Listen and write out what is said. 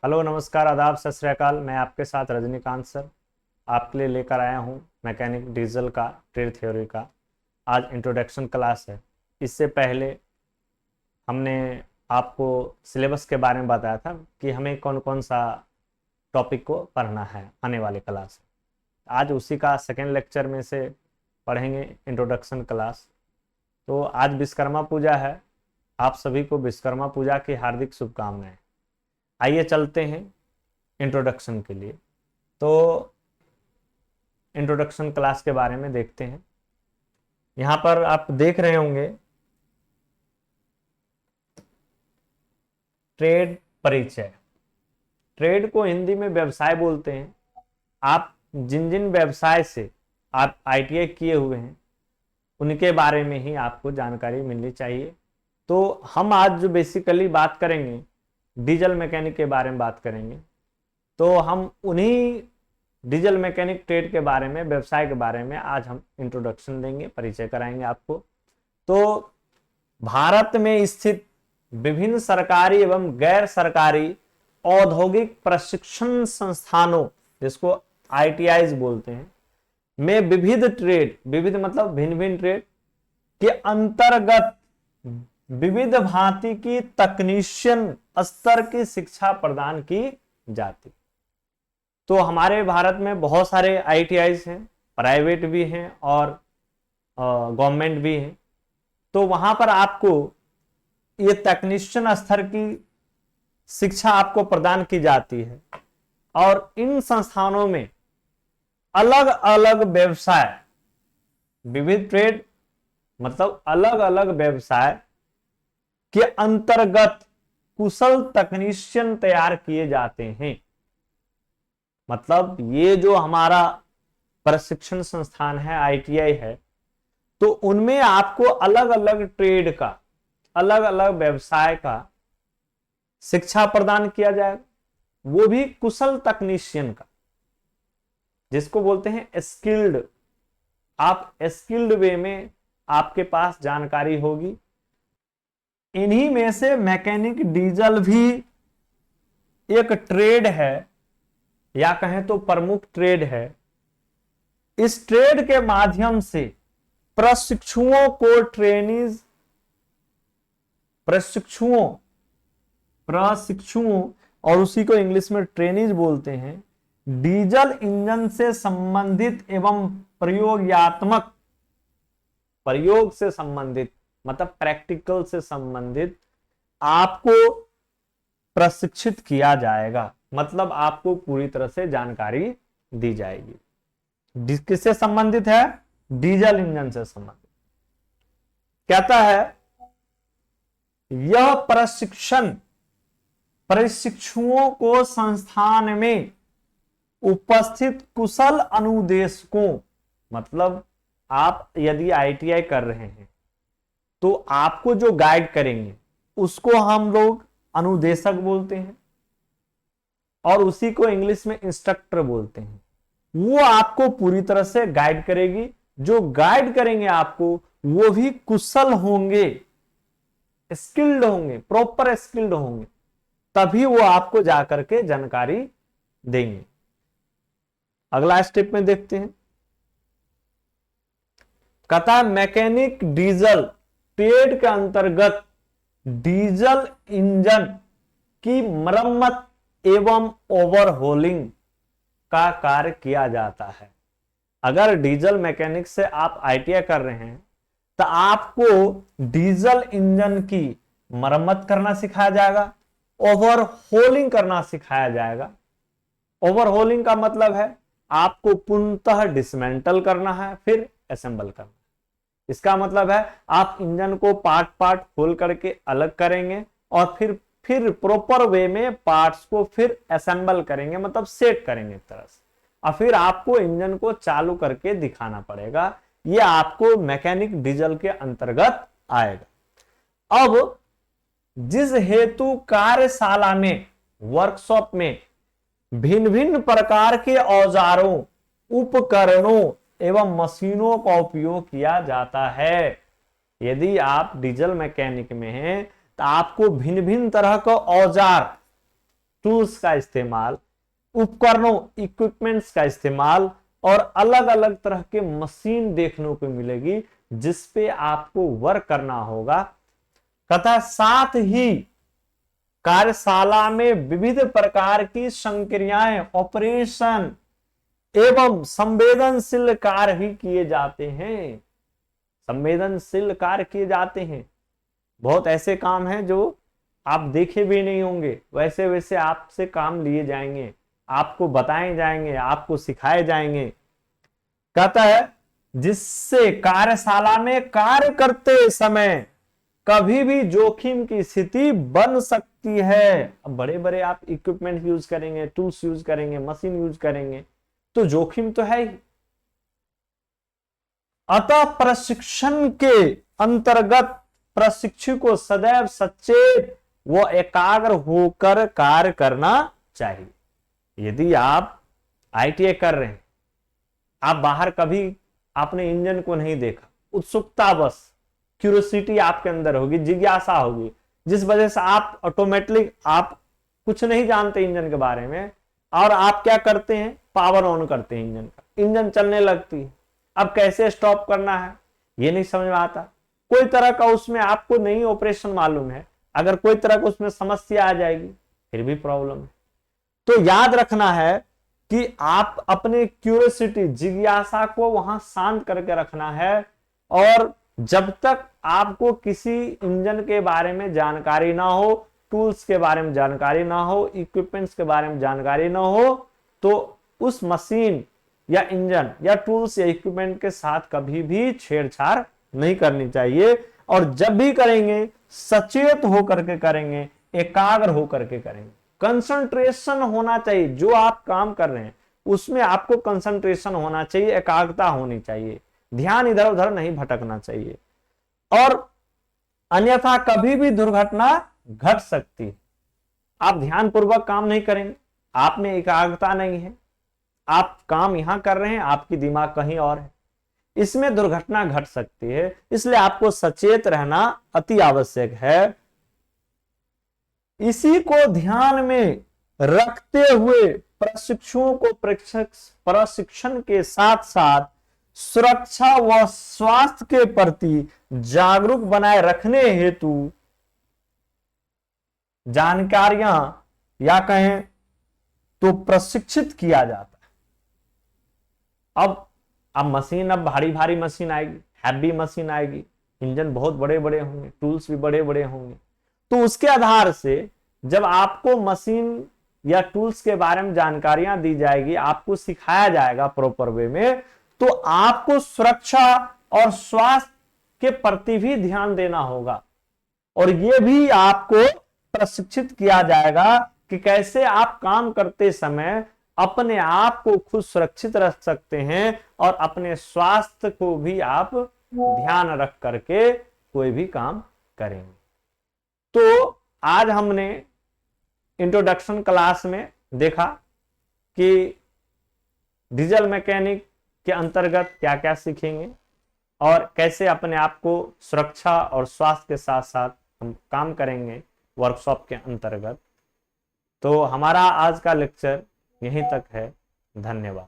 Hello, नमस्कार, आदाब, सत श्री अकाल। मैं आपके साथ रजनीकांत सर आपके लिए लेकर आया हूँ मैकेनिक डीजल का ट्रेड थ्योरी का। आज इंट्रोडक्शन क्लास है। इससे पहले हमने आपको सिलेबस के बारे में बताया था कि हमें कौन कौन सा टॉपिक को पढ़ना है आने वाले क्लास में। आज उसी का सेकेंड लेक्चर में से पढ़ेंगे इंट्रोडक्शन क्लास। तो आज विश्वकर्मा पूजा है। आप सभी को विश्वकर्मा पूजा की हार्दिक शुभकामनाएं। आइए चलते हैं इंट्रोडक्शन के लिए। तो इंट्रोडक्शन क्लास के बारे में देखते हैं। यहाँ पर आप देख रहे होंगे ट्रेड परिचय। ट्रेड को हिंदी में व्यवसाय बोलते हैं। आप जिन जिन व्यवसाय से आप आईटीआई किए हुए हैं उनके बारे में ही आपको जानकारी मिलनी चाहिए। तो हम आज जो बेसिकली बात करेंगे डीजल मैकेनिक के बारे में बात करेंगे। तो हम उन्हीं डीजल मैकेनिक ट्रेड के बारे में, व्यवसाय के बारे में आज हम इंट्रोडक्शन देंगे, परिचय कराएंगे आपको। तो भारत में स्थित विभिन्न सरकारी एवं गैर सरकारी औद्योगिक प्रशिक्षण संस्थानों, जिसको आईटीआईज बोलते हैं, में विविध ट्रेड, विविध मतलब भिन्न भिन्न ट्रेड के अंतर्गत विविध भांति की तकनीशियन स्तर की शिक्षा प्रदान की जाती। तो हमारे भारत में बहुत सारे आईटीआईज हैं, प्राइवेट भी हैं और गवर्नमेंट भी हैं। तो वहां पर आपको ये तकनीशियन स्तर की शिक्षा आपको प्रदान की जाती है और इन संस्थानों में अलग अलग व्यवसाय, विविध ट्रेड मतलब अलग अलग व्यवसाय के अंतर्गत कुशल तकनीशियन तैयार किए जाते हैं। मतलब ये जो हमारा प्रशिक्षण संस्थान है, आईटीआई है, तो उनमें आपको अलग अलग ट्रेड का, अलग अलग व्यवसाय का शिक्षा प्रदान किया जाएगा, वो भी कुशल तकनीशियन का, जिसको बोलते हैं स्किल्ड। आप स्किल्ड वे में आपके पास जानकारी होगी। इन्हीं में से मैकेनिक डीजल भी एक ट्रेड है, या कहें तो प्रमुख ट्रेड है। इस ट्रेड के माध्यम से प्रशिक्षुओं को ट्रेनीज, प्रशिक्षुओं और उसी को इंग्लिश में ट्रेनीज बोलते हैं, डीजल इंजन से संबंधित एवं प्रयोगात्मक, प्रयोग से संबंधित मतलब प्रैक्टिकल से संबंधित आपको प्रशिक्षित किया जाएगा। मतलब आपको पूरी तरह से जानकारी दी जाएगी। किससे संबंधित है? डीजल इंजन से संबंधित। कहता है यह प्रशिक्षण प्रशिक्षुओं को संस्थान में उपस्थित कुशल अनुदेशकों, मतलब आप यदि आईटीआई कर रहे हैं तो आपको जो गाइड करेंगे उसको हम लोग अनुदेशक बोलते हैं और उसी को इंग्लिश में इंस्ट्रक्टर बोलते हैं। वो आपको पूरी तरह से गाइड करेगी। जो गाइड करेंगे आपको वो भी कुशल होंगे, स्किल्ड होंगे, प्रॉपर स्किल्ड होंगे, तभी वो आपको जाकर के जानकारी देंगे। अगला स्टेप में देखते हैं। कहता है मैकेनिक डीजल ट्रेड के अंतर्गत डीजल इंजन की मरम्मत एवं ओवरहोलिंग का कार्य किया जाता है। अगर डीजल मैकेनिक से आप आईटीआई कर रहे हैं तो आपको डीजल इंजन की मरम्मत करना सिखाया जाएगा, ओवरहोलिंग करना सिखाया जाएगा। ओवरहोलिंग का मतलब है आपको पूर्णतः डिसमेंटल करना है, फिर असेंबल करना है। इसका मतलब है आप इंजन को पार्ट पार्ट खोल करके अलग करेंगे और फिर प्रॉपर वे में पार्ट्स को फिर असेंबल करेंगे, मतलब सेट करेंगे एक तरह से, और फिर आपको इंजन को चालू करके दिखाना पड़ेगा। ये आपको मैकेनिक डीजल के अंतर्गत आएगा। अब जिस हेतु कार्यशाला में, वर्कशॉप में भिन्न भिन्न प्रकार के औजारों, उपकरणों एवं मशीनों का उपयोग किया जाता है। यदि आप डीजल मैकेनिक में हैं तो आपको भिन्न भिन्न तरह का औजार, टूल्स का इस्तेमाल, उपकरणों इक्विपमेंट्स का इस्तेमाल और अलग अलग तरह के मशीन देखने को मिलेगी जिस पे आपको वर्क करना होगा। तथा साथ ही कार्यशाला में विविध प्रकार की संक्रियाएं, ऑपरेशन एवं संवेदनशील कार्य भी किए जाते हैं। संवेदनशील कार्य किए जाते हैं। बहुत ऐसे काम हैं जो आप देखे भी नहीं होंगे, वैसे वैसे आपसे काम लिए जाएंगे, आपको बताए जाएंगे, आपको सिखाए जाएंगे। कहता है जिससे कार्यशाला में कार्य करते समय कभी भी जोखिम की स्थिति बन सकती है। अब बड़े बड़े आप इक्विपमेंट यूज करेंगे, टूल्स यूज करेंगे, मशीन यूज करेंगे तो जोखिम तो है ही। अतः प्रशिक्षण के अंतर्गत प्रशिक्षु को सदैव सचेत व एकाग्र होकर कार्य करना चाहिए। यदि आप आईटीआई कर रहे हैं, आप बाहर कभी आपने इंजन को नहीं देखा, उत्सुकता बस क्यूरियोसिटी आपके अंदर होगी, जिज्ञासा होगी, जिस वजह से आप ऑटोमेटिकली आप कुछ नहीं जानते इंजन के बारे में और आप क्या करते हैं, पावर ऑन करते हैं इंजन का, इंजन चलने लगती है। अब कैसे स्टॉप करना है ये नहीं समझ में आता, कोई तरह का उसमें आपको नहीं ऑपरेशन मालूम है, अगर कोई तरह का उसमें समस्या आ जाएगी फिर भी प्रॉब्लम है। तो याद रखना है कि आप अपने क्यूरियोसिटी, जिज्ञासा को वहां शांत करके रखना है। और जब तक आपको किसी इंजन के बारे में जानकारी ना हो, टूल्स के बारे में जानकारी ना हो, इक्विपमेंट्स के बारे में जानकारी ना हो, तो उस मशीन या इंजन या टूल्स या इक्विपमेंट के साथ कभी भी छेड़छाड़ नहीं करनी चाहिए। और जब भी करेंगे सचेत होकर के करेंगे, एकाग्र होकर के करेंगे, कंसंट्रेशन होना चाहिए। जो आप काम कर रहे हैं उसमें आपको कंसंट्रेशन होना चाहिए, एकाग्रता होनी चाहिए, ध्यान इधर उधर नहीं भटकना चाहिए। और अन्यथा कभी भी दुर्घटना घट सकती है। आप ध्यानपूर्वक काम नहीं करेंगे, आप में एकाग्रता नहीं है, आप काम यहां कर रहे हैं, आपकी दिमाग कहीं और है, इसमें दुर्घटना घट सकती है। इसलिए आपको सचेत रहना अति आवश्यक है। इसी को ध्यान में रखते हुए प्रशिक्षुओं को प्रशिक्षण के साथ साथ सुरक्षा व स्वास्थ्य के प्रति जागरूक बनाए रखने हेतु जानकारियां या कहें तो प्रशिक्षित किया जाता है। अब मशीन, अब भारी भारी मशीन आएगी, हैवी मशीन आएगी, इंजन बहुत बड़े बड़े होंगे, टूल्स भी बड़े बड़े होंगे। तो उसके आधार से जब आपको मशीन या टूल्स के बारे में जानकारियां दी जाएगी, आपको सिखाया जाएगा प्रॉपर वे में, तो आपको सुरक्षा और स्वास्थ्य के प्रति भी ध्यान देना होगा। और यह भी आपको प्रशिक्षित किया जाएगा कि कैसे आप काम करते समय अपने आप को खुद सुरक्षित रख सकते हैं और अपने स्वास्थ्य को भी आप ध्यान रख करके कोई भी काम करेंगे। तो आज हमने इंट्रोडक्शन क्लास में देखा कि डीजल मैकेनिक के अंतर्गत क्या क्या सीखेंगे और कैसे अपने आप को सुरक्षा और स्वास्थ्य के साथ साथ हम काम करेंगे वर्कशॉप के अंतर्गत। तो हमारा आज का लेक्चर यहीं तक है। धन्यवाद।